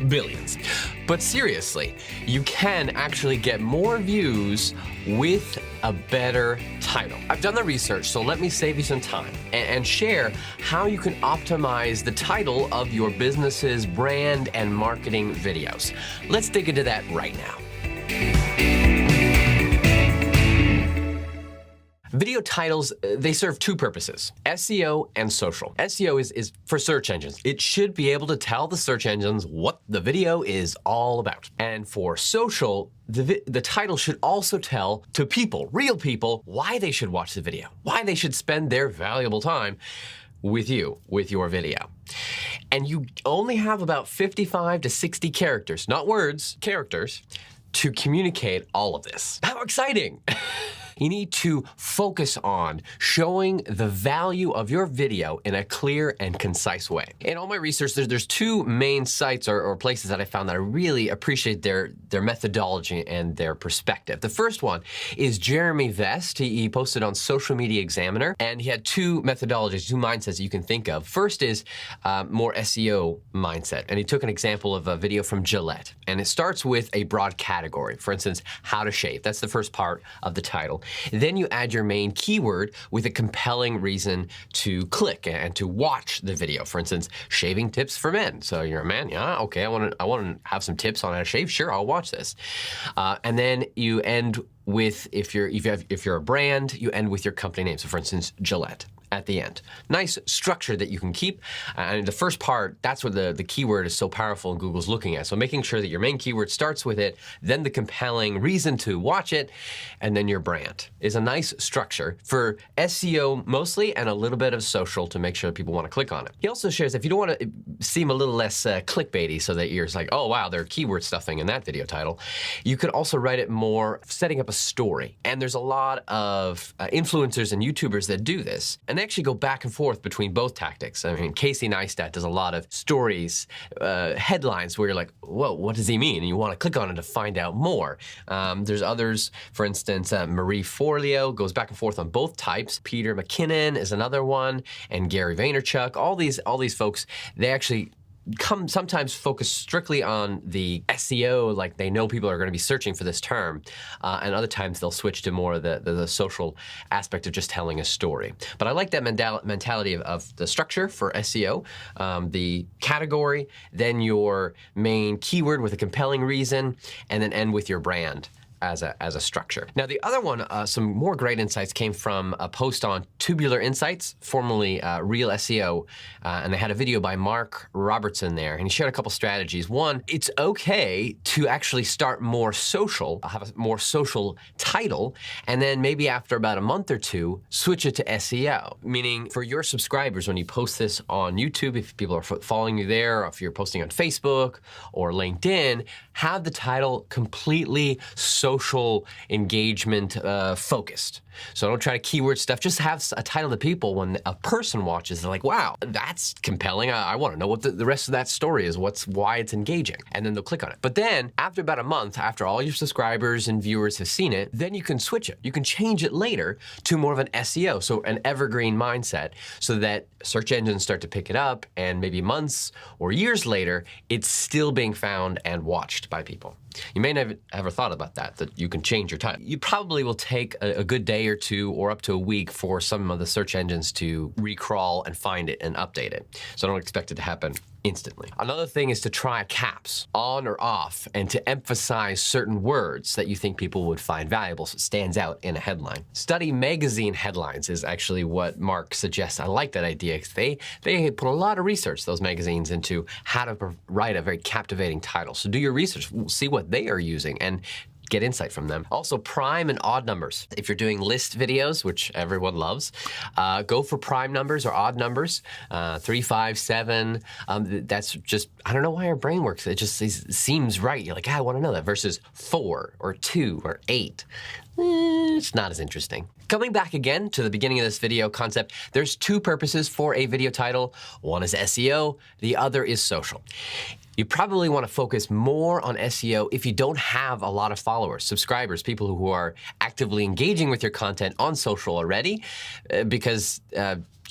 Billions. But seriously, you can actually get more views with a better title. I've done the research, so let me save you some time and share how you can optimize the title of your business's brand and marketing videos. Let's dig into that right now. Video titles, they serve two purposes, SEO and social. SEO is for search engines. It should be able to tell the search engines what the video is all about. And for social, the title should also tell to people, real people, why they should watch the video, why they should spend their valuable time with you, with your video. And you only have about 55 to 60 characters, not words, characters, to communicate all of this. How exciting! You need to focus on showing the value of your video in a clear and concise way. In all my research, there's two main sites or places that I found that I really appreciate their methodology and their perspective. The first one is Jeremy Vest. He posted on Social Media Examiner, and he had two methodologies, two mindsets you can think of. First is more SEO mindset, and he took an example of a video from Gillette, and it starts with a broad category. For instance, how to shave. That's the first part of the title. Then you add your main keyword with a compelling reason to click and to watch the video. For instance, shaving tips for men. So you're a man, yeah, okay, I want to have some tips on how to shave. Sure, I'll watch this. And then you end with, if you're a brand, you end with your company name. So for instance, Gillette at the end. Nice structure that you can keep. And the first part, that's where the keyword is so powerful and Google's looking at. So making sure that your main keyword starts with it, then the compelling reason to watch it, and then your brand is a nice structure for SEO mostly and a little bit of social to make sure people want to click on it. He also shares if you don't want to seem a little less clickbaity so that you're just like, oh wow, they're keyword stuffing in that video title, you could also write it more setting up a story. And there's a lot of influencers and YouTubers that do this. And they actually go back and forth between both tactics. I mean, Casey Neistat does a lot of stories, headlines where you're like, whoa, what does he mean? And you want to click on it to find out more. There's others, for instance, Marie Forleo goes back and forth on both types. Peter McKinnon is another one, and Gary Vaynerchuk. All these folks, they actually sometimes focus strictly on the SEO, like they know people are going to be searching for this term, and other times they'll switch to more of the social aspect of just telling a story. But I like that mentality of the structure for SEO, the category, then your main keyword with a compelling reason, and then end with your brand as a structure. Now the other one, some more great insights came from a post on Tubular Insights, formerly Real SEO, and they had a video by Mark Robertson there, and he shared a couple strategies. One, it's okay to actually start more social, have a more social title, and then maybe after about a month or two, switch it to SEO. Meaning for your subscribers, when you post this on YouTube, if people are following you there, or if you're posting on Facebook or LinkedIn, have the title completely social engagement focused. So don't try to keyword stuff. Just have a title that people, when a person watches, they're like, wow, that's compelling. I want to know what the rest of that story is, why it's engaging. And then they'll click on it. But then after about a month, after all your subscribers and viewers have seen it, then you can switch it. You can change it later to more of an SEO, so an evergreen mindset, so that search engines start to pick it up, and maybe months or years later, it's still being found and watched by people. You may never ever thought about that you can change your title. You probably will take a good day or two or up to a week for some of the search engines to recrawl and find it and update it. So don't expect it to happen instantly. Another thing is to try caps on or off and to emphasize certain words that you think people would find valuable, so it stands out in a headline. Study magazine headlines is actually what Mark suggests. I like that idea because they put a lot of research, those magazines, into how to write a very captivating title. So do your research, see what they are using, and get insight from them. Also, prime and odd numbers. If you're doing list videos, which everyone loves, go for prime numbers or odd numbers, 3, 5, 7. That's just, I don't know why our brain works. It just seems right. You're like, I want to know that, versus 4 or 2 or 8. It's not as interesting. Coming back again to the beginning of this video concept, there's two purposes for a video title. One is SEO, the other is social. You probably want to focus more on SEO if you don't have a lot of followers, subscribers, people who are actively engaging with your content on social already, because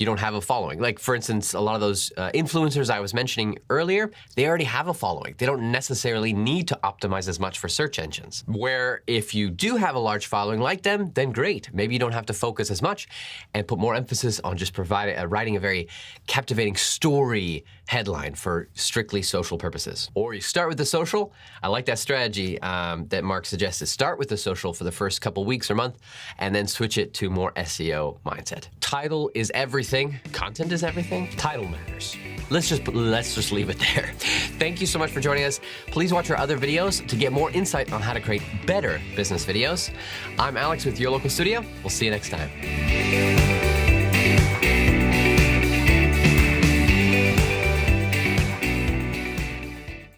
you don't have a following. Like, for instance, a lot of those influencers I was mentioning earlier, they already have a following. They don't necessarily need to optimize as much for search engines. Where if you do have a large following like them, then great. Maybe you don't have to focus as much and put more emphasis on just writing a very captivating story headline for strictly social purposes. Or you start with the social. I like that strategy that Mark suggested. Start with the social for the first couple weeks or month, and then switch it to more SEO mindset. Title is everything. Content is everything. Title matters. Let's just leave it there. Thank you so much for joining us. Please watch our other videos to get more insight on how to create better business videos. I'm Alex with Your Local Studio. We'll see you next time.